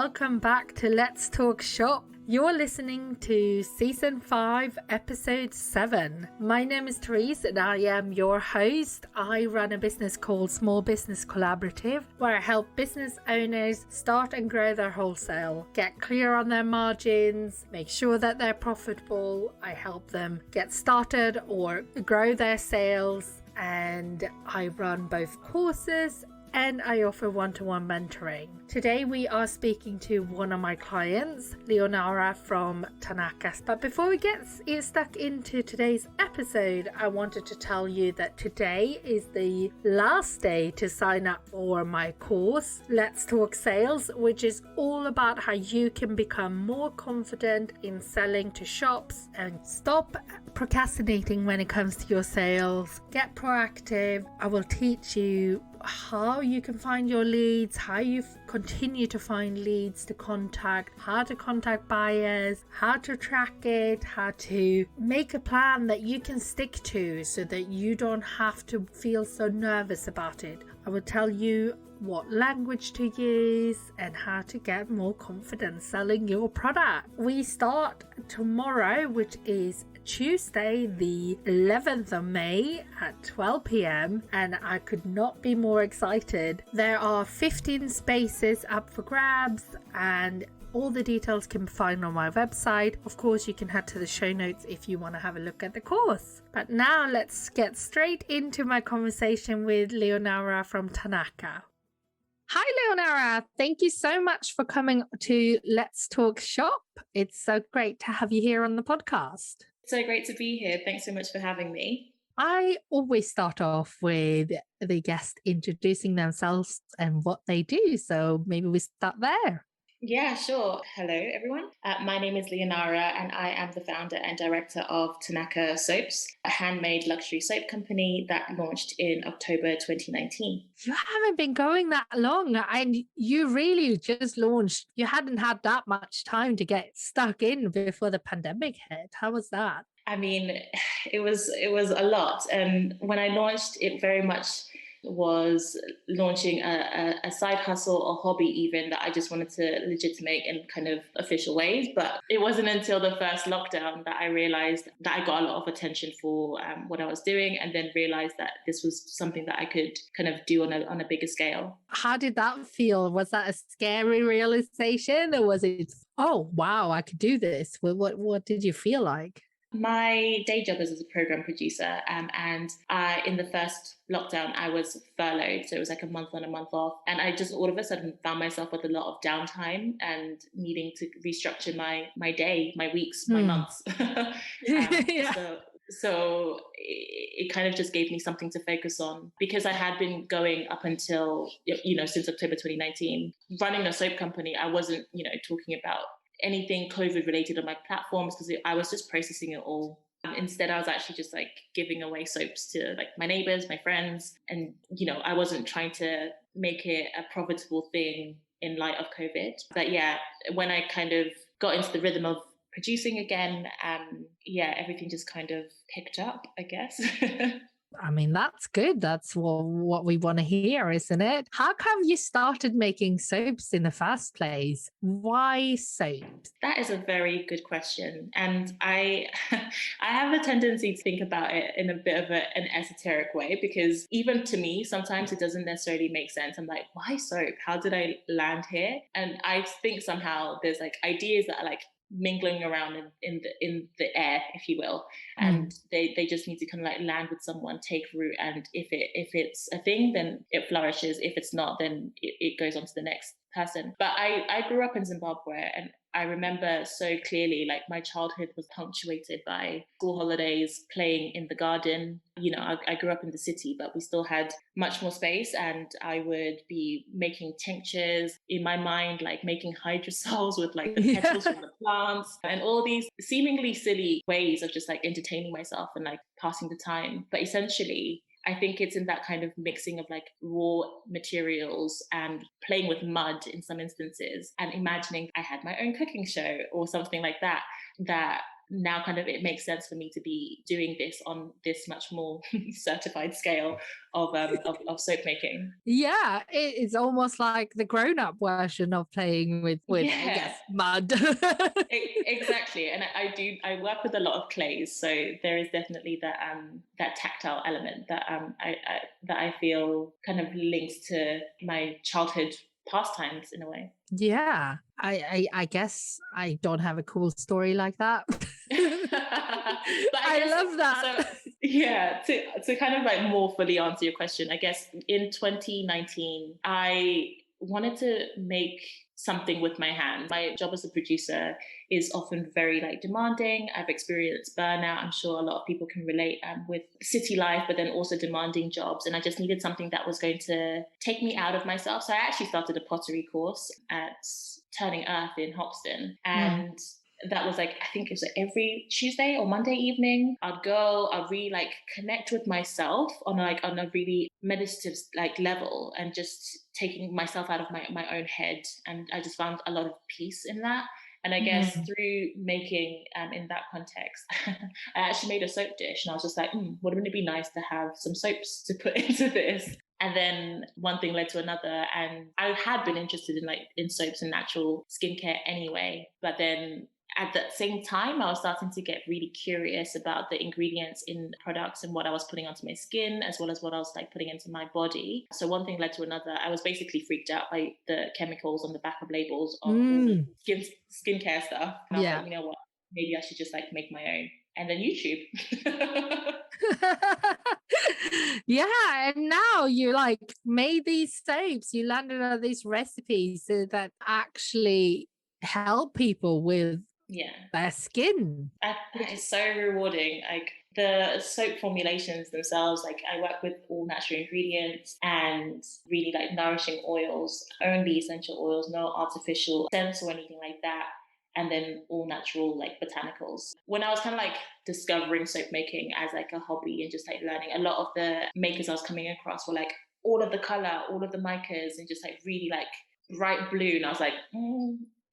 welcome back to Let's Talk Shop. You're listening to Season 5, Episode 7. My name is Therese and I am your host. I run a business called Small Business Collaborative, where I help business owners start and grow their wholesale, get clear on their margins, make sure that they're profitable. I help them get started or grow their sales, and I run both courses and I offer one-to-one mentoring. Today we are speaking to one of my clients, Leonara from Tanaka. But before we get stuck into today's episode, I wanted to tell you that today is the last day to sign up for my course, Let's Talk Sales, which is all about how you can become more confident in selling to shops and stop procrastinating when it comes to your sales. Get proactive. I will teach you how you can find your leads, how you continue to find leads to contact, how to contact buyers, how to track it, how to make a plan that you can stick to so that you don't have to feel so nervous about it. I will tell you what language to use and how to get more confident selling your product. We start tomorrow, which is Tuesday, the 11th of May at 12 p.m. and I could not be more excited. There are 15 spaces up for grabs and all the details can be found on my website. Of course, you can head to the show notes if you want to have a look at the course. But now let's get straight into my conversation with Leonara from Tanaka. Hi, Leonara. Thank you so much for coming to Let's Talk Shop. It's so great to have you here on the podcast. So great to be here. Thanks so much for having me. I always start off with the guest introducing themselves and what they do. So maybe we start there. Yeah, sure. Hello, everyone. My name is Leonara and I am the founder and director of Tanaka Soaps, a handmade luxury soap company that launched in October 2019. You haven't been going that long and you really just launched. You hadn't had that much time to get stuck in before the pandemic hit. How was that? I mean, it was a lot. And when I launched, it very much was launching a side hustle or hobby even that I just wanted to legitimate in kind of official ways. But it wasn't until the first lockdown that I realized that I got a lot of attention for what I was doing, and then realized that this was something that I could kind of do on a bigger scale. How did that feel? Was that a scary realization or was it, oh, wow, I could do this? What did you feel like? My day job is as a program producer, and in the first lockdown, I was furloughed. So it was like a month on, a month off. And I just all of a sudden found myself with a lot of downtime and needing to restructure my day, my weeks, my months. Yeah. So it kind of just gave me something to focus on, because I had been going up until, since October 2019, running a soap company. I wasn't, talking about anything COVID related on my platforms because I was just processing it all. Instead, I was actually just like giving away soaps to like my neighbors, my friends. And, I wasn't trying to make it a profitable thing in light of COVID. But yeah, when I kind of got into the rhythm of producing again, everything just kind of picked up, I guess. I mean, that's good. That's what we want to hear, isn't it? How come you started making soaps in the first place? Why soaps? That is a very good question. And I have a tendency to think about it in a bit of an esoteric way, because even to me, sometimes it doesn't necessarily make sense. I'm like, why soap? How did I land here? And I think somehow there's like ideas that are like mingling around in the air, if you will, and they just need to kind of like land with someone, take root, and if it's a thing, then it flourishes. If it's not, then it goes on to the next person. But I grew up in Zimbabwe, and I remember so clearly, like my childhood was punctuated by school holidays, playing in the garden. I grew up in the city, but we still had much more space, and I would be making tinctures in my mind, like making hydrosols with like the petals from the plants, and all these seemingly silly ways of just like entertaining myself and like passing the time. But essentially, I think it's in that kind of mixing of like raw materials and playing with mud in some instances, and imagining I had my own cooking show or something like that, that now kind of it makes sense for me to be doing this on this much more certified scale of soap making. Yeah, it's almost like the grown-up version of playing with I Yeah. guess mud. Exactly, and I work with a lot of clays, so there is definitely that tactile element that I feel kind of links to my childhood pastimes in a way. Yeah, I guess I don't have a cool story like that. But I I guess love that. so. Yeah, to kind of like more fully answer your question, I guess in 2019, I wanted to make something with my hands. My job as a producer is often very like demanding. I've experienced burnout. I'm sure a lot of people can relate with city life, but then also demanding jobs. And I just needed something that was going to take me out of myself. So I actually started a pottery course at Turning Earth in Hoxton, Mm, and that was like, I think it was every Tuesday or Monday evening. I'd go, I'd really like connect with myself on a really meditative like level, and just taking myself out of my own head. And I just found a lot of peace in that. And I guess mm. through making in that context, I actually made a soap dish, and I was just like, wouldn't it be nice to have some soaps to put into this? And then one thing led to another, and I had been interested in like in soaps and natural skincare anyway. But then at the same time, I was starting to get really curious about the ingredients in products and what I was putting onto my skin, as well as what I was like putting into my body. So one thing led to another. I was basically freaked out by the chemicals on the back of labels of all the Mm, skincare stuff. And I was like, yeah. you know what? Maybe I should just like make my own. And then YouTube. Yeah, and now you like made these soaps, you landed on these recipes that actually help people with Yeah. their skin. That is so rewarding. Like the soap formulations themselves, like I work with all natural ingredients and really like nourishing oils, only essential oils, no artificial scents or anything like that. And then all natural like botanicals. When I was kind of like discovering soap making as like a hobby and just like learning, a lot of the makers I was coming across were like all of the color, all of the micas, and just like really like bright blue. And I was like,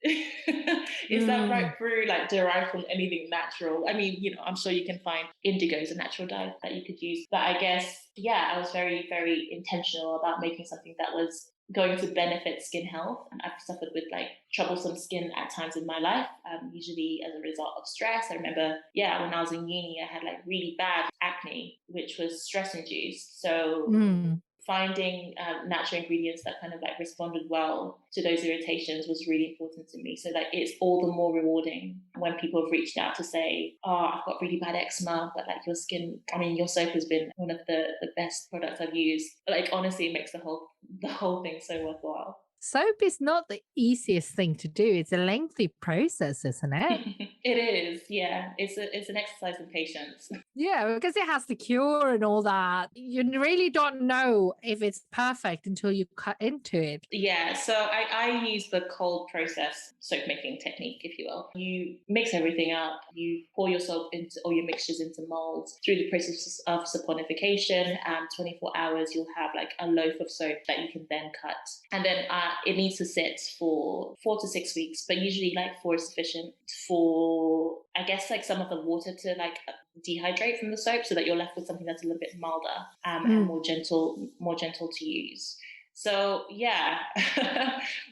is that Mm. bright blue like derived from anything natural? I mean, I'm sure you can find indigo is a natural dye that you could use. But I guess, yeah, I was very, very intentional about making something that was going to benefit skin health. And I've suffered with like troublesome skin at times in my life, usually as a result of stress. I remember, yeah, when I was in uni, I had like really bad acne, which was stress induced. So Mm. finding natural ingredients that kind of like responded well to those irritations was really important to me. So like it's all the more rewarding when people have reached out to say, oh, I've got really bad eczema, but like your skin, I mean, your soap has been one of the best products I've used. Like honestly, it makes the whole thing so worthwhile. Soap is not the easiest thing to do. It's a lengthy process, isn't it? It is, yeah. It's an exercise in patience. Yeah, because it has the cure and all that. You really don't know if it's perfect until you cut into it. Yeah, so I use the cold process soap making technique, if you will. You mix everything up, you pour your soap into or your mixtures into molds. Through the process of saponification, 24 hours, you'll have like a loaf of soap that you can then cut. And then it needs to sit for 4 to 6 weeks, but usually like 4 is sufficient for, I guess, like some of the water to like dehydrate from the soap, so that you're left with something that's a little bit milder and Mm. more gentle to use. So yeah,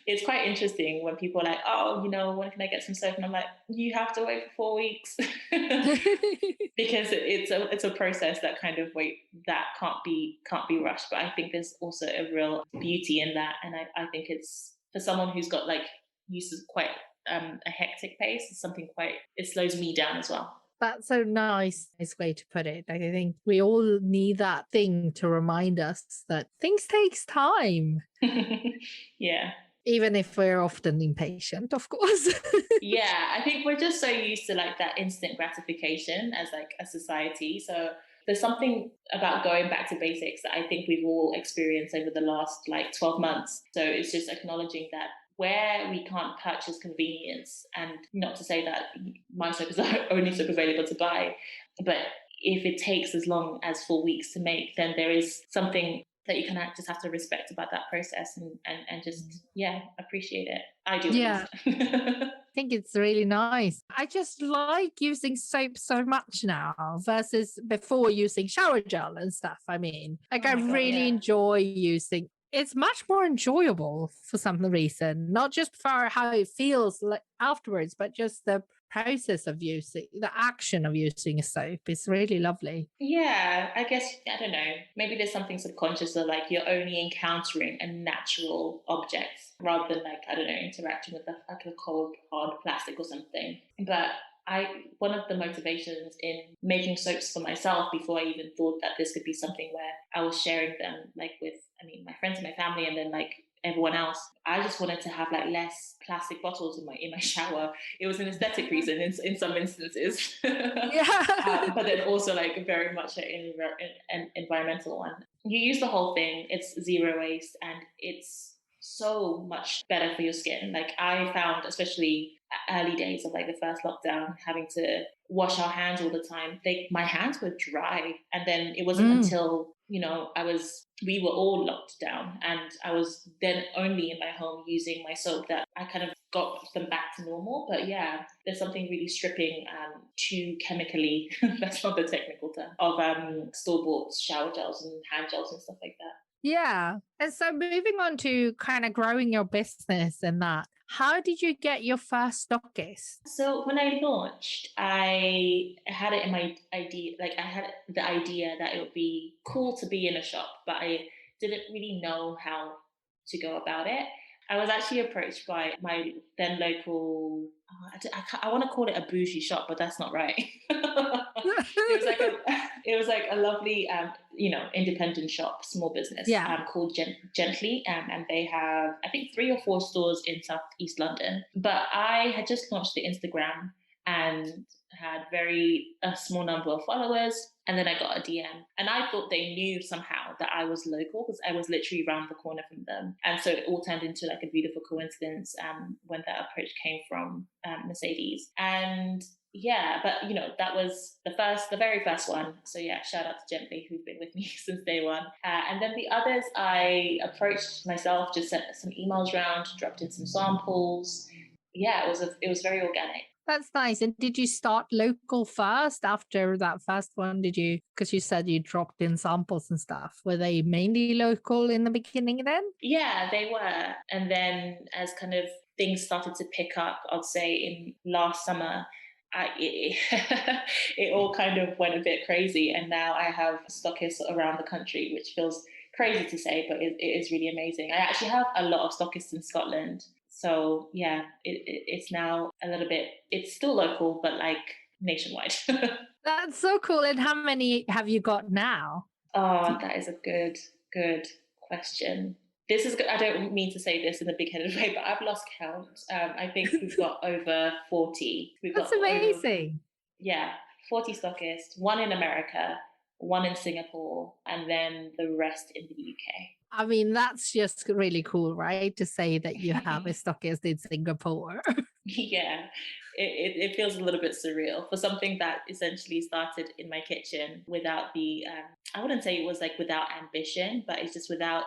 it's quite interesting when people are like, "Oh, when can I get some soap?" And I'm like, "You have to wait for 4 weeks," because it's a process that kind of that can't be rushed. But I think there's also a real beauty in that, and I think it's for someone who's got like used to quite a hectic pace. It's something quite it slows me down as well. That's so nice way to put it. Like, I think we all need that thing to remind us that things takes time, Yeah. even if we're often impatient, of course. Yeah, I think we're just so used to like that instant gratification as like a society. So there's something about going back to basics that I think we've all experienced over the last like 12 months. So it's just acknowledging that where we can't purchase convenience, and not to say that my soap is the only soap available to buy, but if it takes as long as 4 weeks to make, then there is something that you kind of just have to respect about that process and just, yeah, appreciate it. I do at Yeah. least. Think it's really nice. I just like using soap so much now versus before using shower gel and stuff. I mean, like Oh I my God, really yeah. enjoy using it's much more enjoyable for some reason, not just for how it feels like afterwards, but just the process of using the action of using a soap is really lovely. Yeah, I guess, I don't know. Maybe there's something subconscious of like you're only encountering a natural object rather than like, I don't know, interacting with like a cold, hard plastic or something. But one of the motivations in making soaps for myself before I even thought that this could be something where I was sharing them like with, I mean, my friends and my family and then like everyone else, I just wanted to have like less plastic bottles in my shower. It was an aesthetic reason in some instances. Yeah. But then also like very much an environmental one. You use the whole thing, it's zero waste and it's so much better for your skin. Like I found, especially early days of like the first lockdown, having to wash our hands all the time, my hands were dry. And then it wasn't Mm. until, we were all locked down and I was then only in my home using my soap that I kind of got them back to normal. But yeah, there's something really stripping too chemically, that's not the technical term, of store-bought shower gels and hand gels and stuff like that. Yeah. And so moving on to kind of growing your business and that, how did you get your first stockist? So when I launched, I had it in my idea, like I had the idea that it would be cool to be in a shop, but I didn't really know how to go about it. I was actually approached by my then local, I want to call it a bougie shop, but that's not right. It was like a lovely, independent shop, small business Yeah. called Gently, and they have I think 3 or 4 stores in Southeast London. But I had just launched the Instagram and had a small number of followers. And then I got a DM, and I thought they knew somehow that I was local because I was literally around the corner from them. And so it all turned into like a beautiful coincidence when that approach came from Mercedes. And yeah, but that was the very first one. So yeah, shout out to Gently who've been with me since day one. And then the others, I approached myself, just sent some emails around, dropped in some samples. Yeah, it was very organic. That's nice. And did you start local first after that first one? Did you, because you said you dropped in samples and stuff, were they mainly local in the beginning then? Yeah, they were. And then as kind of things started to pick up, I'd say in last summer, it, it all kind of went a bit crazy. And now I have stockists around the country, which feels crazy to say, but it is really amazing. I actually have a lot of stockists in Scotland. So yeah, it's now a little bit, it's still local, but like nationwide. That's so cool. And how many have you got now? Oh, that is a good question. This is, I don't mean to say this in a big-headed way, but I've lost count. I think we've got over 40. We've That's got over, amazing. yeah, 40 stockists, one in America, one in Singapore, and then the rest in the I mean, that's just really cool, right? To say that you have a UK. stockist in Singapore. Yeah, it feels a little bit surreal for something that essentially started in my kitchen without I wouldn't say it was like without ambition, but it's just without,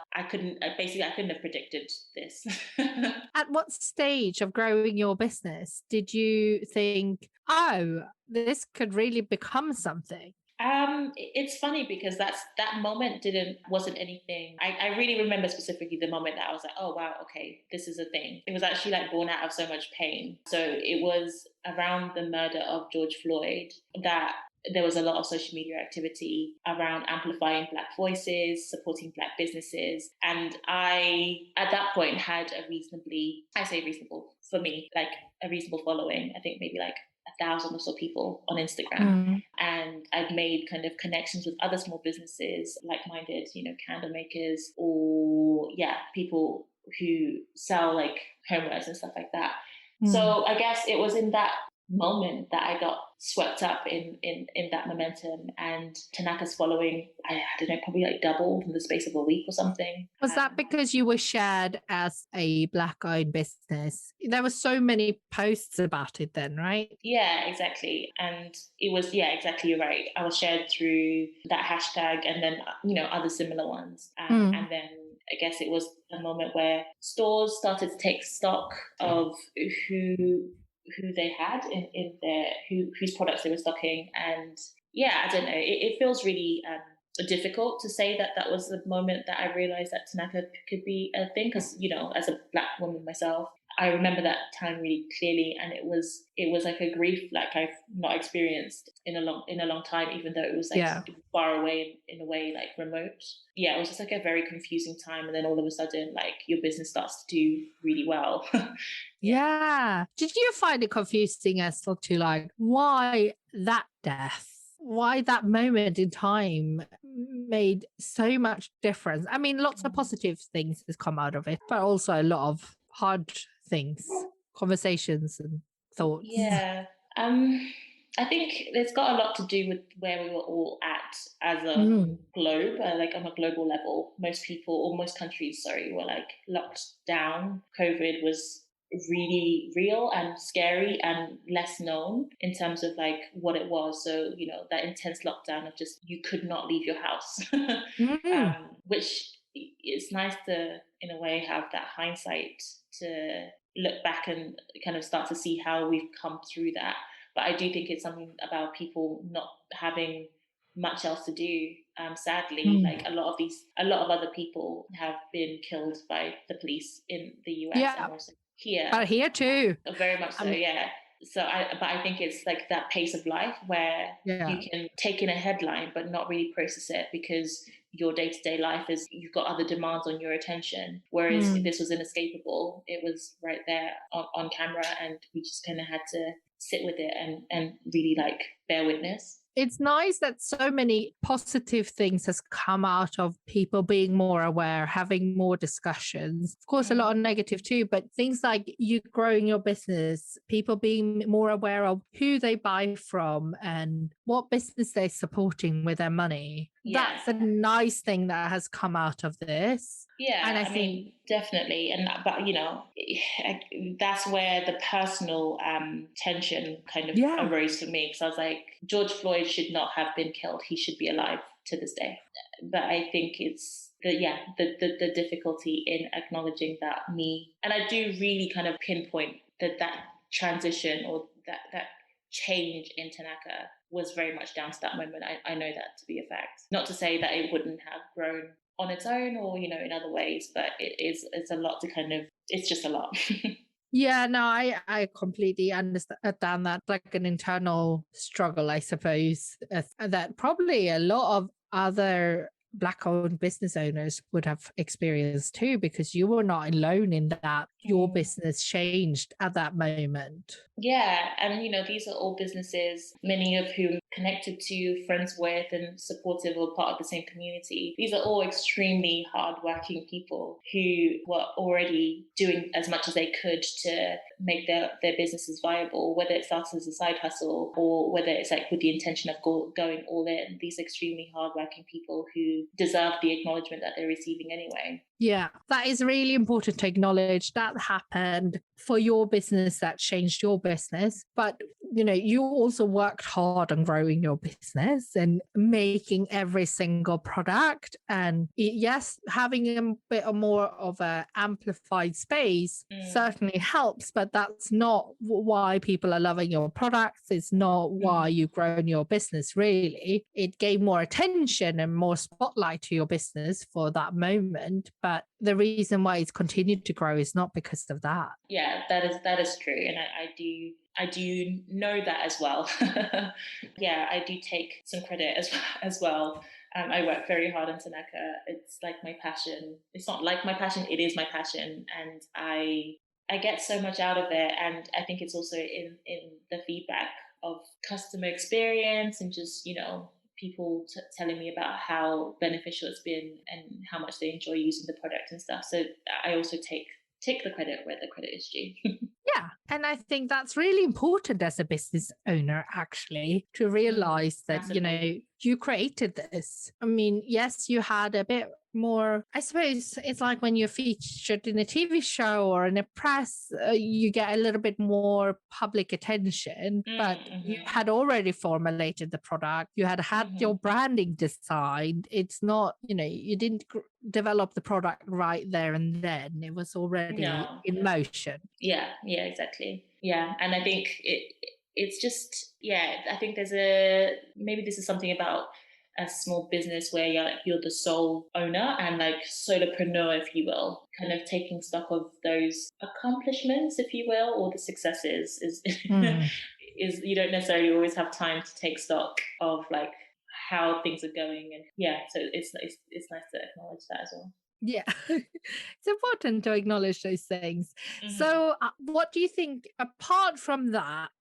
basically, I couldn't have predicted this. At what stage of growing your business did you think, oh, this could really become something? It's funny because that moment wasn't anything. I really remember specifically the moment that I was like, oh wow, okay, this is a thing. It was actually like born out of so much pain. So it was around the murder of George Floyd that there was a lot of social media activity around amplifying Black voices, supporting Black businesses. And I, at that point, had I say reasonable for me, like a reasonable following. I think maybe like 1,000 or so people on Instagram. Mm. And I've made kind of connections with other small businesses, like-minded, candle makers, or yeah, people who sell like homewares and stuff like that. Mm. So I guess it was in that moment that I got swept up in that momentum, and Tanaka's following, I don't know, probably like doubled in the space of a week or something. Was that because you were shared as a Black owned business? There were so many posts about it then, right? Yeah, exactly. And it was, yeah, exactly, you're right. I was shared through that hashtag and then, other similar ones. Mm. And then I guess it was a moment where stores started to take stock of who they had in their, whose products they were stocking. And yeah, I don't know. It feels really difficult to say that that was the moment that I realized that Tanaka could be a thing. Because, as a Black woman myself, I remember that time really clearly, and it was like a grief like I've not experienced in a long time, even though it was like Yeah. far away in a way, like remote. Yeah, it was just like a very confusing time, and then all of a sudden, like your business starts to do really well. Yeah. Yeah. Did you find it confusing as to like why that death? Why that moment in time made so much difference? I mean, lots of positive things has come out of it, but also a lot of hard things, conversations and thoughts. Yeah. I think it's got a lot to do with where we were all at as a Mm. globe, like on a global level. Most people, or most countries, sorry, were like locked down. COVID was really real and scary and less known in terms of like what it was. So, that intense lockdown of just you could not leave your house, Mm. which it's nice to, in a way, have that hindsight to look back and kind of start to see how we've come through that. But I do think it's something about people not having much else to do. Sadly, Mm. like a lot of other people have been killed by the police in the US and Yeah. also here. But here too. Very much I so, mean, yeah. But I think it's like that pace of life where yeah. you can take in a headline but not really process it because your day to day life is you've got other demands on your attention. Whereas if Mm. this was inescapable, it was right there on camera, and we just kind of had to sit with it and really like bear witness. It's nice that so many positive things has come out of people being more aware, having more discussions. Of course, a lot of Mm. negative too, but things like you growing your business, people being more aware of who they buy from and what business they're supporting with their money. Yeah. That's a nice thing that has come out of this. And Yeah, I I think, mean, definitely, and but that's where the personal tension kind of yeah. arose for me, because I was like, George Floyd should not have been killed; he should be alive to this day. But I think it's the difficulty in acknowledging that me, and I do really kind of pinpoint that transition or that change in Tanaka was very much down to that moment. I know that to be a fact. Not to say that it wouldn't have grown on its own or in other ways, but it's a lot to kind of, it's just a lot. Yeah, no, I completely understand that, like an internal struggle, I suppose, that probably a lot of other Black-owned business owners would have experienced too, because you were not alone in that. Your Mm. business changed at that moment. Yeah, and these are all businesses, many of whom connected to, friends with, and supportive or part of the same community. These are all extremely hardworking people who were already doing as much as they could to make their businesses viable, whether it starts as a side hustle or whether it's like with the intention of going all in. These extremely hardworking people who deserve the acknowledgement that they're receiving anyway. Yeah, that is really important to acknowledge. That happened for your business, that changed your business. But, you also worked hard on growing your business and making every single product. And yes, having a bit more of a amplified space Mm. certainly helps, but that's not why people are loving your products. It's not why Mm. you've grown your business, really. It gave more attention and more spotlight to your business for that moment. But the reason why it's continued to grow is not because of that. Yeah, that is true, and I do know that as well. Yeah, I do take some credit as well. I work very hard on Tanaka. It's like my passion. It's not like my passion; it is my passion, and I get so much out of it. And I think it's also in the feedback of customer experience and just people telling me about how beneficial it's been and how much they enjoy using the product and stuff. So I also take the credit where the credit is due. Yeah. And I think that's really important as a business owner, actually, to realize that, Massively. you created this. I mean, yes, you had a bit more, I suppose it's like when you're featured in a TV show or in a press, you get a little bit more public attention, but you had already formulated the product. You had your branding designed. It's not, you didn't develop the product right there and then. It was already No. in motion. Yeah, exactly. Yeah. And I think it's just, I think maybe this is something about a small business where you're the sole owner and like solopreneur, if you will, kind of taking stock of those accomplishments, if you will, or the successes is is you don't necessarily always have time to take stock of like how things are going. And so it's nice to acknowledge that as well. Yeah, it's important to acknowledge those things. So, what do you think, apart from that,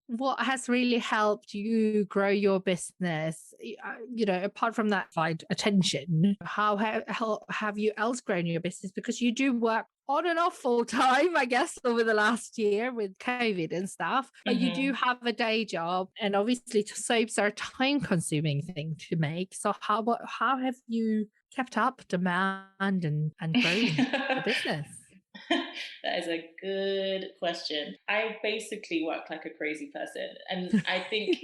what has really helped you grow your business? Apart from that, find attention, how have you else grown your business? Because you do work on and off full time, I guess, over the last year with COVID and stuff, but you do have a day job, and obviously soaps are a time consuming thing to make. So how have you kept up demand and grown the business? That is a good question. I basically work like a crazy person. And I think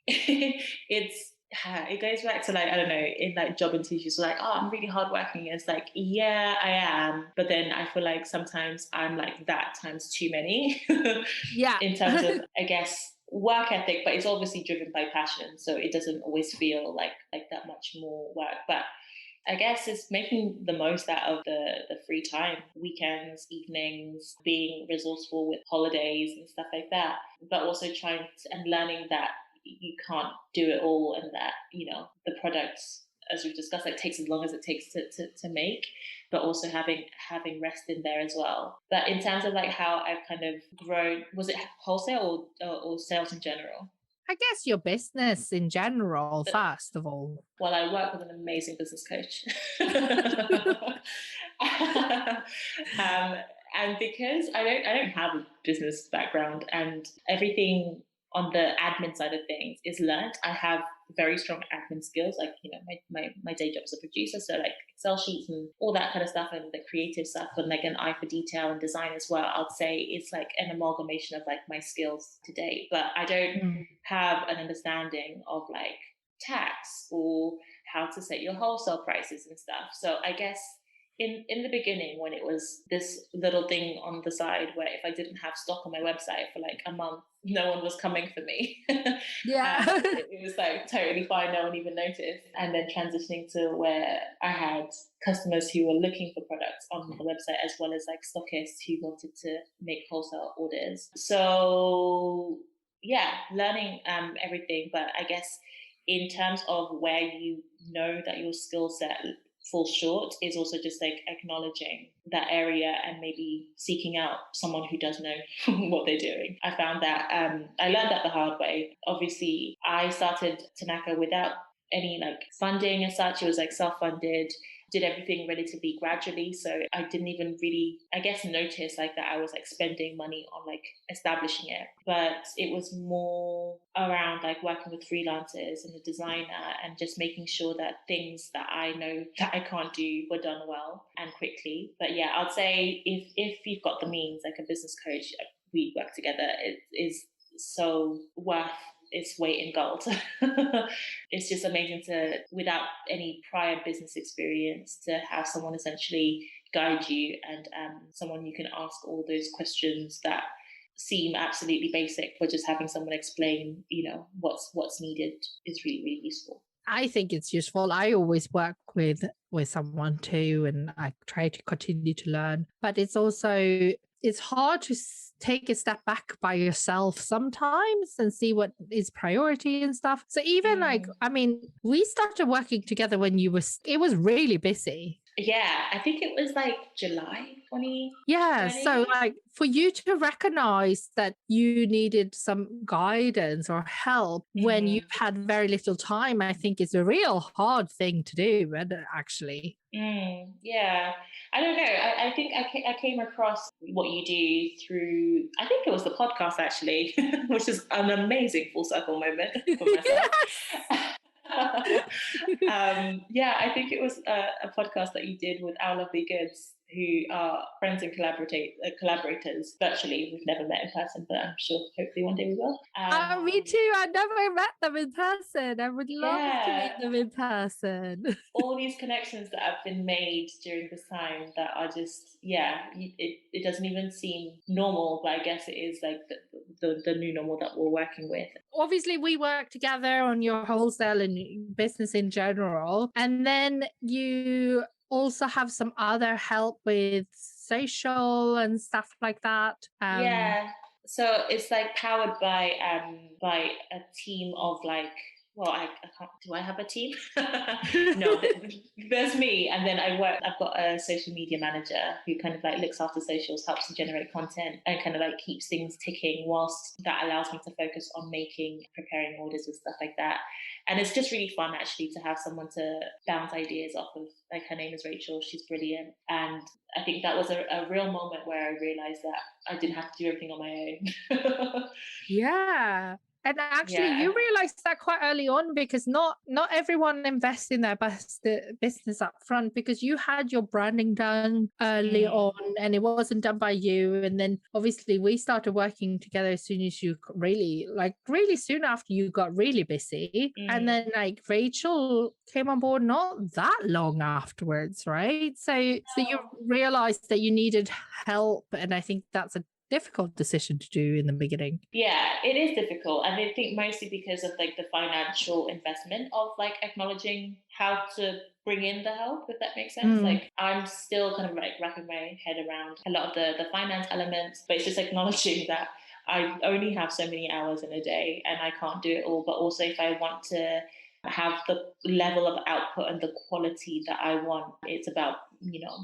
it goes back to like, I don't know, in like job interviews, like, oh, I'm really hardworking. It's like, yeah, I am. But then I feel like sometimes I'm like that times too many Yeah. in terms of, I guess, work ethic, but it's obviously driven by passion. So it doesn't always feel like that much more work. But I guess it's making the most out of the free time, weekends, evenings, being resourceful with holidays and stuff like that, but also and learning that you can't do it all and that, the products, as we've discussed, like takes as long as it takes to make, but also having rest in there as well. But in terms of like how I've kind of grown, was it wholesale or sales in general? I guess your business in general, first of all. Well, I work with an amazing business coach. And because I don't have a business background, and everything on the admin side of things is learnt. I have very strong admin skills, like my day job as a producer, so like Excel sheets and all that kind of stuff, and the creative stuff, and like an eye for detail and design as well. I'd say it's like an amalgamation of like my skills today, but I don't have an understanding of like tax or how to set your wholesale prices and stuff. So I guess in the beginning, when it was this little thing on the side where if I didn't have stock on my website for like a month, no one was coming for me. Yeah. It was like totally fine, no one even noticed. And then transitioning to where I had customers who were looking for products on the website, as well as like stockists who wanted to make wholesale orders. So learning everything. But I guess in terms of where you know that your skill set falls short is also just like acknowledging that area and maybe seeking out someone who does know what they're doing. I found that I learned that the hard way. Obviously, I started Tanaka without any like funding as such. It was like self-funded, did everything relatively gradually. So I didn't even really, I guess, notice like that I was like spending money on like establishing it. But it was more around like working with freelancers and a designer and just making sure that things that I know that I can't do were done well and quickly. But yeah, I'd say if you've got the means, like a business coach, we work together, it is so worth its weight in gold. It's just amazing to, without any prior business experience, to have someone essentially guide you and someone you can ask all those questions that seem absolutely basic, but just having someone explain, what's needed is really, really useful. I think it's useful. I always work with someone too, and I try to continue to learn. But it's hard to take a step back by yourself sometimes and see what is priority and stuff. So even we started working together when it was really busy. Yeah, I think it was like July Yeah, so 2020. like for you to recognize that you needed some guidance or help when you've Hmm. had very little time, I think is a real hard thing to do, and actually. Yeah, I don't know. I think I came across what you do through, I think it was the podcast actually, which is an amazing full circle moment for myself. Yes. Yeah, I think it was a podcast that you did with Our Lovely Goods, who are friends and collaborators virtually. We've never met in person, but I'm sure hopefully one day we will. Me too. I never met them in person. I would love to Yeah, meet them in person. all these connections that have been made during this time that are just, yeah, it doesn't even seem normal, but I guess it is like the new normal that we're working with. Obviously, we work together on your wholesale and business in general. And then you also have some other help with social and stuff like that. Yeah. So it's like powered by a team of like, well, I can't, do I have a team? No, there's me, and then I've got a social media manager who kind of like looks after socials, helps to generate content, and kind of like keeps things ticking, whilst that allows me to focus on preparing orders and stuff like that. And it's just really fun actually to have someone to bounce ideas off of. Like, her name is Rachel, she's brilliant. And I think that was a real moment where I realized that I didn't have to do everything on my own. Yeah. And actually Yeah. you realized that quite early on because not everyone invests in their business up front because you had your branding done early Mm, on and it wasn't done by you. And then obviously we started working together as soon as you really soon after you got really busy. And then mm. like Rachel came on board not that long afterwards, right? So you No. realized that you needed help. And I think that's a difficult decision to do in the beginning. Yeah, it is difficult. And I think mostly because of like the financial investment of like acknowledging how to bring in the help, if that makes sense. Mm. Like, I'm still kind of like wrapping my head around a lot of the finance elements, but it's just acknowledging that I only have so many hours in a day and I can't do it all. But also, if I want to have the level of output and the quality that I want, it's about,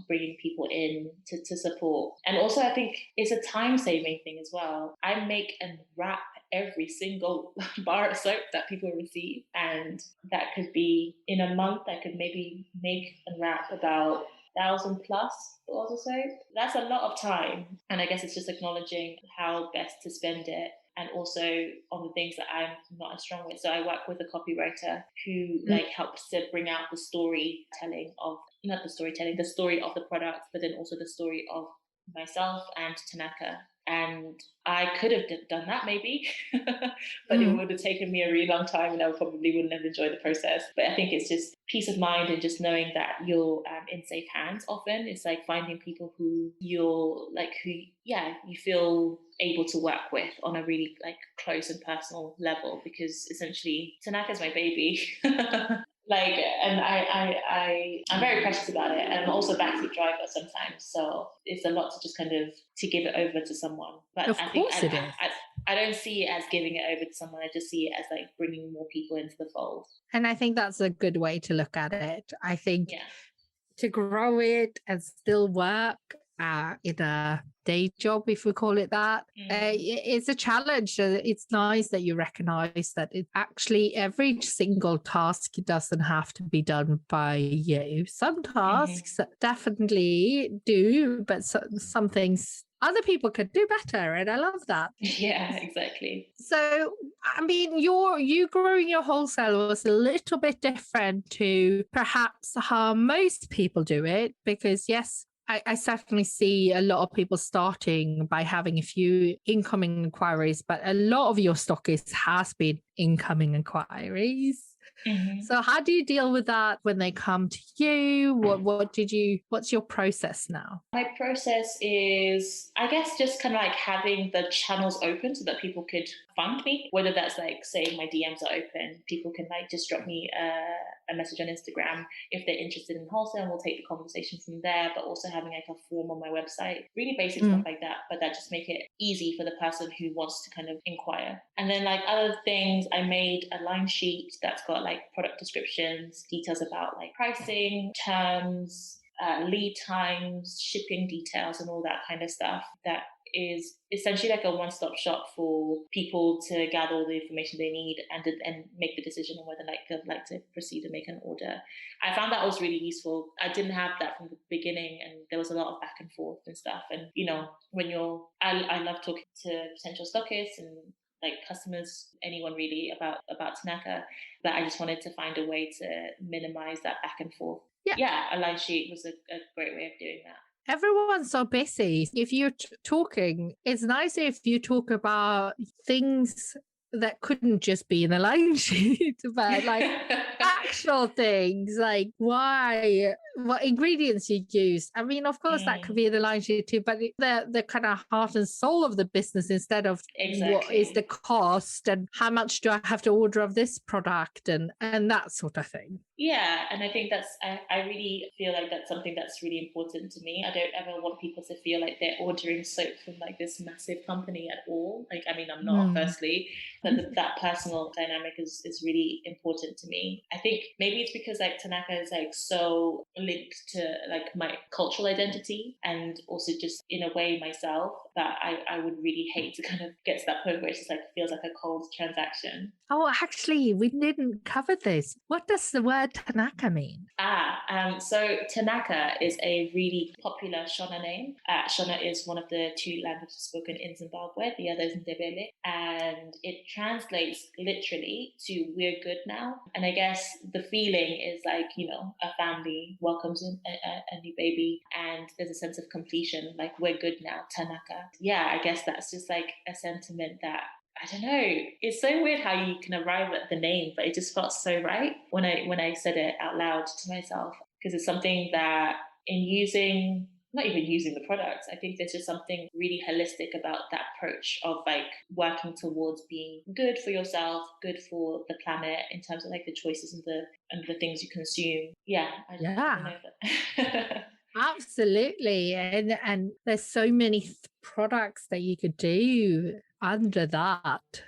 bringing people in to support. And also, I think it's a time saving thing as well. I make and wrap every single bar of soap that people receive, and that could be in a month. I could maybe make and wrap about 1,000 plus bars of soap. That's a lot of time, and I guess it's just acknowledging how best to spend it, and also on the things that I'm not as strong with. So I work with a copywriter who Mm. like helps to bring out the storytelling of, not the storytelling, the story of the product, but then also the story of myself and Tanaka. And I could have done that maybe, but it Mm. would have taken me a really long time and I probably wouldn't have enjoyed the process. But I think it's just peace of mind and just knowing that you're in safe hands often. It's like finding people yeah, you feel able to work with on a really like close and personal level, because essentially Tanaka's my baby. Like, and I'm very precious about it, and I'm also a backseat driver sometimes, so it's a lot to just kind of to give it over to someone. But Of I think course it is. I don't see it as giving it over to someone. I just see it as like bringing more people into the fold. And I think that's a good way to look at it. I think Yeah. to grow it and still work in a day job, if we call it that, Mm, it's a challenge. It's nice that you recognize that it actually every single task doesn't have to be done by you. Some hmm. tasks definitely do, but some things other people could do better. And I love that. Yeah, exactly. So, I mean, you growing your wholesale was a little bit different to perhaps how most people do it, because yes, I certainly see a lot of people starting by having a few incoming inquiries, but a lot of your stockist has been incoming inquiries. Hmm. So how do you deal with that when they come to you? What's your process now? My process is, I guess, just kind of like having the channels open so that people could find me. Whether that's like saying my DMs are open, people can like just drop me a message on Instagram if they're interested in wholesale, and we'll take the conversation from there. But also having like a form on my website, really basic stuff Mm. like that. But that just make it easy for the person who wants to kind of inquire. And then like other things, I made a line sheet that's got like product descriptions, details about like pricing, terms, lead times, shipping details, and all that kind of stuff. That is essentially like a one-stop shop for people to gather all the information they need and make the decision on whether like they'd like to proceed and make an order. I found that was really useful. I didn't have that from the beginning, and there was a lot of back and forth and stuff. And when I love talking to potential stockists and like customers, anyone really about Tanaka, but I just wanted to find a way to minimize that back and forth. Yeah, a line sheet was a great way of doing that. Everyone's so busy. If you're talking, it's nice if you talk about things that couldn't just be in a line sheet, but like actual things, like what ingredients you use. I mean, of course, that could be in the line sheet too, but the kind of heart and soul of the business instead of what is the cost and how much do I have to order of this product and that sort of thing. Yeah, and I think I really feel like that's something that's really important to me. I don't ever want people to feel like they're ordering soap from like this massive company at all. Like, I mean, I'm not, firstly, but that personal dynamic is really important to me. I think maybe it's because like Tanaka is like so linked to like my cultural identity and also just in a way myself that I would really hate to kind of get to that point where it just like feels like a cold transaction. Oh, actually, we didn't cover this. What does the word Tanaka mean? So Tanaka is a really popular Shona name. Shona is one of the two languages spoken in Zimbabwe. The other is Ndebele. And it translates literally to "we're good now." And I guess the feeling is like, a family welcomes a new baby and there's a sense of completion, like we're good now, Tanaka. Yeah, I guess that's just like a sentiment that I don't know. It's so weird how you can arrive at the name, but it just felt so right when I said it out loud to myself, because it's something that not even using the products, I think there's just something really holistic about that approach of like working towards being good for yourself, good for the planet in terms of like the choices and the things you consume. Yeah, I don't know that. Absolutely. And there's so many products that you could do under that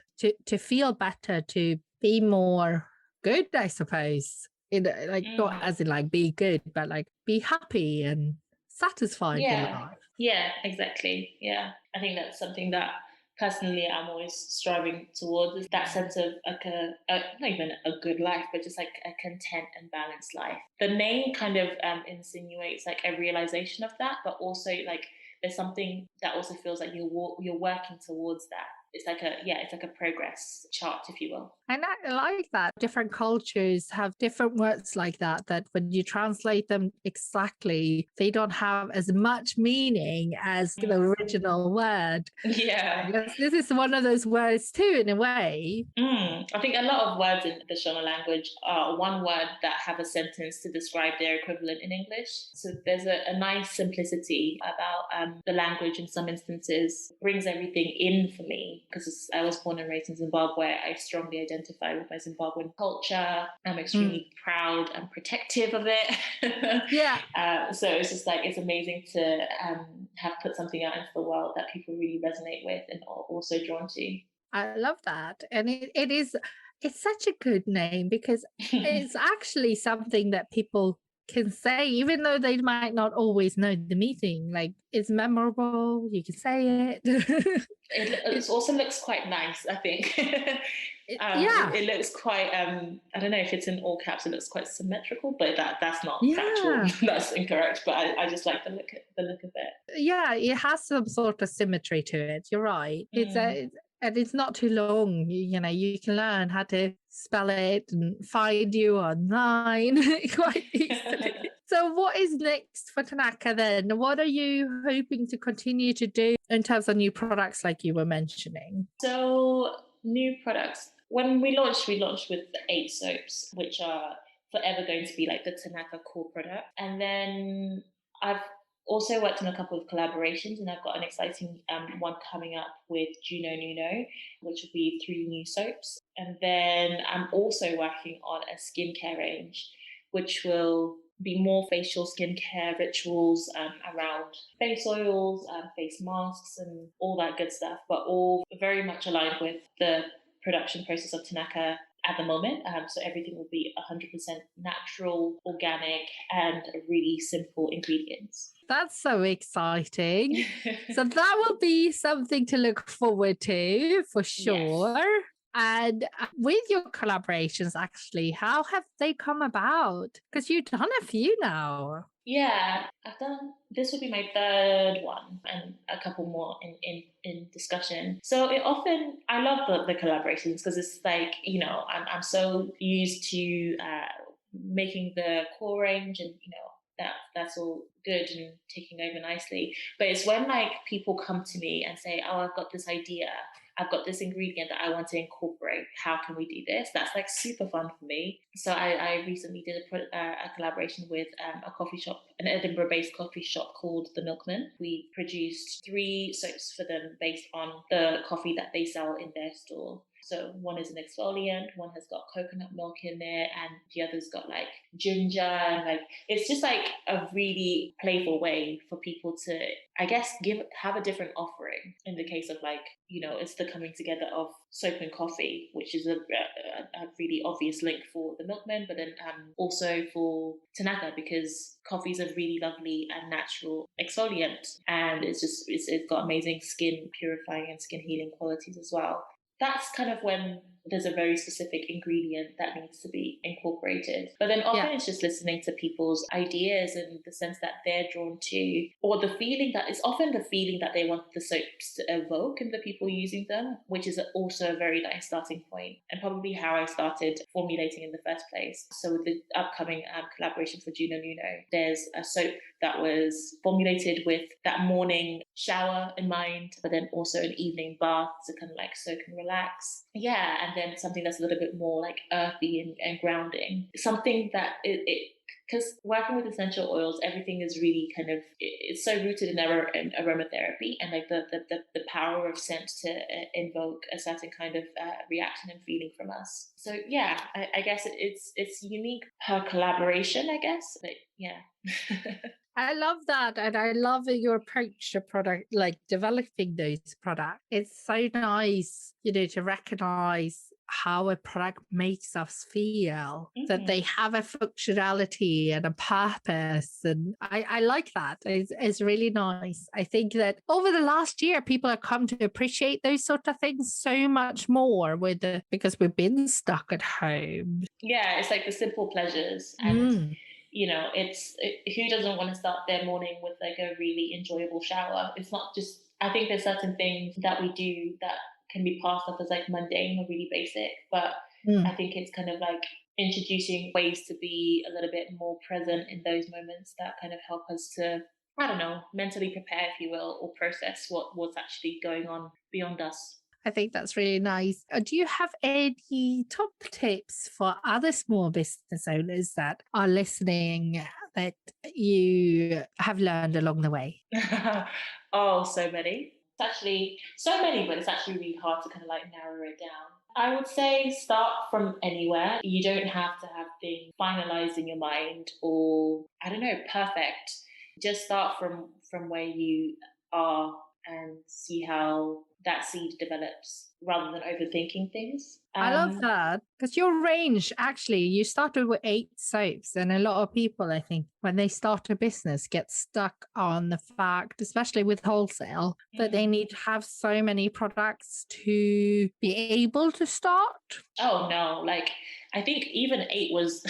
to feel better, to be more good, I suppose. Not as in like be good, but like be happy and satisfied in life. Yeah, exactly. Yeah. I think that's something that personally I'm always striving towards, is that sense of like not even a good life, but just like a content and balanced life. The name kind of insinuates like a realization of that, but also like there's something that also feels like you're working towards that. It's like a progress chart, if you will. And I like that. Different cultures have different words like that when you translate them exactly, they don't have as much meaning as the original word. Yeah. I guess this is one of those words too, in a way. I think a lot of words in the Shona language are one word that have a sentence to describe their equivalent in English. So there's a nice simplicity about the language in some instances, brings everything in for me, because I was born and raised in Zimbabwe. I strongly identify with my Zimbabwean culture. I'm extremely proud and protective of it. Yeah. So it's just like, it's amazing to have put something out into the world that people really resonate with and are also drawn to. I love that. And it's such a good name because it's actually something that people can say, even though they might not always know the meaning. Like, it's memorable, you can say it. It also looks quite nice, I think. It looks quite, I don't know if it's in all caps, it looks quite symmetrical, but that's not factual. That's incorrect, but I just like the look of it. Yeah, it has some sort of symmetry to it. You're right. And it's not too long. You can learn how to spell it and find you online quite easily. So what is next for Tanaka then? What are you hoping to continue to do in terms of new products like you were mentioning? So new products. When we launched with the 8 soaps, which are forever going to be like the Tanaka core product. And then I've also worked on a couple of collaborations, and I've got an exciting one coming up with Juno Nuno, which will be 3 new soaps. And then I'm also working on a skincare range, which will be more facial skincare rituals around face oils, face masks, and all that good stuff, but all very much aligned with the production process of Tanaka at the moment. So everything will be 100% natural, organic, and really simple ingredients. That's so exciting. So that will be something to look forward to for Yes. sure. And with your collaborations, actually, how have they come about? Because you've done a few now. Yeah, I've done this would be my third one and a couple more in discussion. So it often I love the collaborations because it's like, I'm so used to making the core range and that's all good and taking over nicely. But it's when like people come to me and say, "Oh, I've got this idea. I've got this ingredient that I want to incorporate. How can we do this?" That's like super fun for me. So I recently did a collaboration with a coffee shop, an Edinburgh-based coffee shop called The Milkman. We produced 3 soaps for them based on the coffee that they sell in their store. So one is an exfoliant, one has got coconut milk in there, and the other's got like ginger, and like it's just like a really playful way for people to, I guess, have a different offering. In the case of like, it's the coming together of soap and coffee, which is a really obvious link for the milkman, but then also for Tanaka, because coffee is a really lovely and natural exfoliant, and it's got amazing skin purifying and skin healing qualities as well. That's kind of when there's a very specific ingredient that needs to be incorporated. But then often Yeah. it's just listening to people's ideas and the sense that they're drawn to, or the feeling that it's often the feeling that they want the soaps to evoke in the people using them, which is also a very nice starting point and probably how I started formulating in the first place. So with the upcoming collaboration for Juno Nuno, there's a soap that was formulated with that morning shower in mind, but then also an evening bath to kind of like soak and relax. Yeah, and then something that's a little bit more like earthy and grounding. Something that because working with essential oils, everything is really kind of it's so rooted in aromatherapy and like the power of scent to invoke a certain kind of reaction and feeling from us. So yeah, I guess it's unique per collaboration, I guess, but yeah. I love that. And I love your approach to product, like developing those products. It's so nice, to recognize how a product makes us feel, that they Mhm. have a functionality and a purpose. And I like that. It's really nice. I think that over the last year, people have come to appreciate those sort of things so much more because we've been stuck at home. Yeah, it's like the simple pleasures and Mm. who doesn't want to start their morning with like a really enjoyable shower. It's not just I think there's certain things that we do that can be passed off as like mundane or really basic, but I Mm. think it's kind of like introducing ways to be a little bit more present in those moments that kind of help us to, I don't know, mentally prepare, if you will, or process what's actually going on beyond us. I think that's really nice. Do you have any top tips for other small business owners that are listening that you have learned along the way? Oh, so many. It's actually so many, but it's actually really hard to kind of like narrow it down. I would say start from anywhere. You don't have to have things finalized in your mind or I don't know, perfect. Just start from where you are and see how that seed develops rather than overthinking things. I love that because your range actually, you started with 8 soaps, and a lot of people, I think, when they start a business, get stuck on the fact, especially with wholesale, that they Mhm. need to have so many products to be able to start. Oh no, like I think even 8 was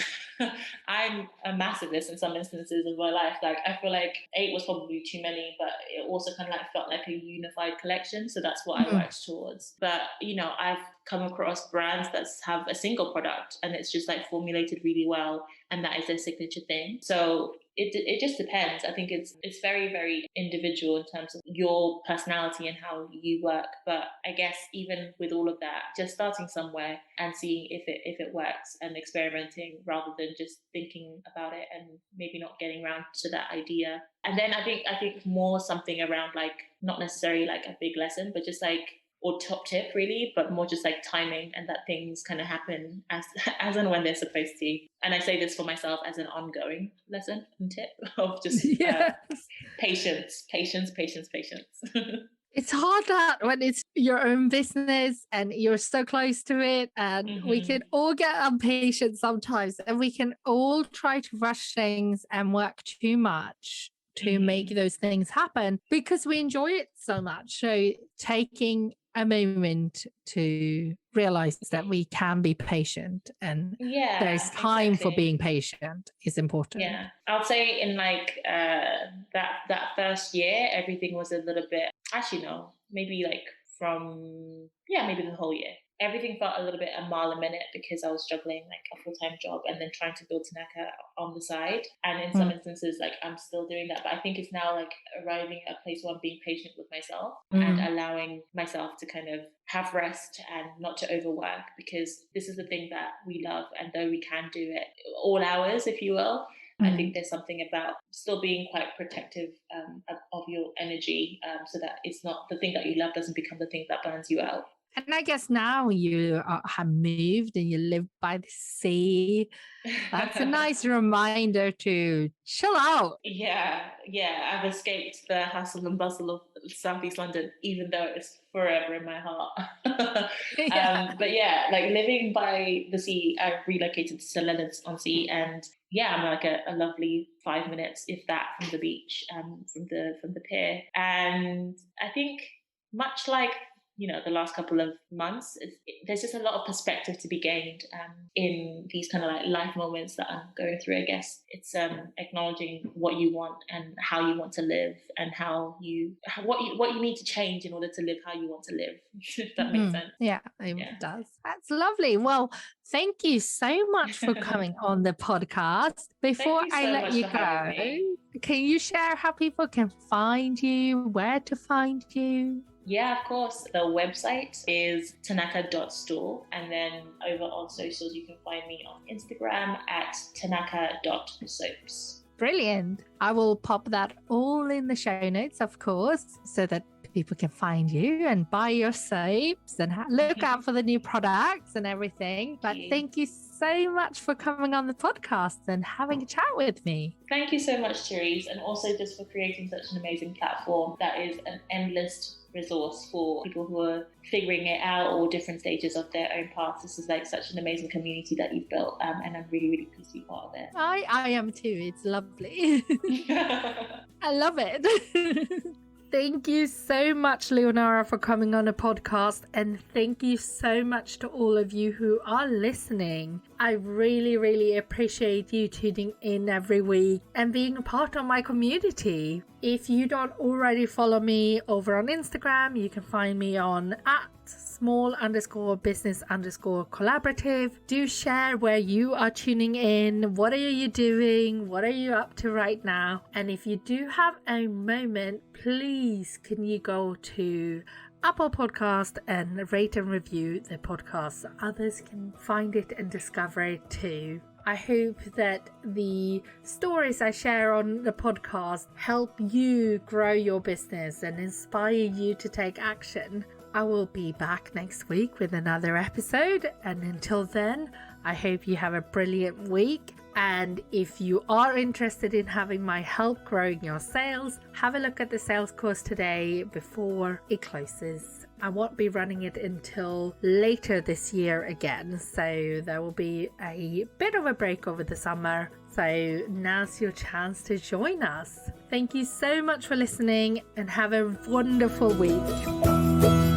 I'm a massivist in some instances of my life. Like I feel like 8 was probably too many, but it also kind of like felt like a unified collection. So that's what I Mm. worked towards. But I've come across brands that have a single product and it's just like formulated really well and that is their signature thing. So it just depends. I think it's very very individual in terms of your personality and how you work. But I guess even with all of that, just starting somewhere and seeing if it works and experimenting rather than just thinking about it and maybe not getting around to that idea. And then I think more something around like not necessarily like a big lesson, but just like or top tip really, but more just like timing and that things kind of happen as as and when they're supposed to. And I say this for myself as an ongoing lesson and tip of just Yes. patience, patience, patience, patience. It's hard that when it's your own business and you're so close to it, and we can all get impatient sometimes, and we can all try to rush things and work too much to make those things happen because we enjoy it so much. So taking a moment to realize that we can be patient and there's time for being patient is important. Yeah, I'll say in like that first year, everything was a little bit. Actually, no, maybe like maybe the whole year. Everything felt a little bit a mile a minute because I was juggling like a full-time job and then trying to build Tanaka on the side. And in some instances, like I'm still doing that. But I think it's now like arriving at a place where I'm being patient with myself and allowing myself to kind of have rest and not to overwork, because this is the thing that we love. And though we can do it all hours, if you will, I think there's something about still being quite protective of your energy, so that it's not the thing that you love doesn't become the thing that burns you out. And I guess now you have moved and you live by the sea. That's a nice reminder to chill out. Yeah. I've escaped the hustle and bustle of Southeast London, even though it's forever in my heart. But yeah, like living by the sea, I relocated to St. Leonard's on Sea, and I'm like a lovely 5 minutes, if that, from the beach, from the pier. And I think much like the last couple of months, there's just a lot of perspective to be gained in these kind of like life moments that I'm going through. I guess it's acknowledging what you want and how you want to live, and what you need to change in order to live how you want to live. If that makes sense. Yeah, it does. That's lovely. Well, thank you so much for coming on the podcast. Before I let you go, can you share how people can find you, where to find you? Yeah, of course. The website is tanaka.store, and then over on socials you can find me on Instagram at tanaka.soaps. Brilliant. I will pop that all in the show notes, of course, so that people can find you and buy your soaps and look out for the new products and everything. But thank you so much for coming on the podcast and having a chat with me. Thank you so much, Therese, and also just for creating such an amazing platform that is an endless resource for people who are figuring it out or different stages of their own paths. This is like such an amazing community that you've built, and I'm really, really pleased to be part of it. I am too. It's lovely. I love it. Thank you so much, Leonara, for coming on a podcast, and thank you so much to all of you who are listening. I really, really appreciate you tuning in every week and being a part of my community. If you don't already follow me over on Instagram, you can find me on @small_business_collaborative. Do share where you are tuning in. What are you doing? What are you up to right now? And if you do have a moment, please can you go to Apple Podcast and rate and review the podcast so others can find it and discover it too. I hope that the stories I share on the podcast help you grow your business and inspire you to take action. I will be back next week with another episode, and until then, I hope you have a brilliant week. And if you are interested in having my help growing your sales, have a look at the sales course today before it closes. I won't be running it until later this year again, so there will be a bit of a break over the summer. So now's your chance to join us. Thank you so much for listening, and have a wonderful week.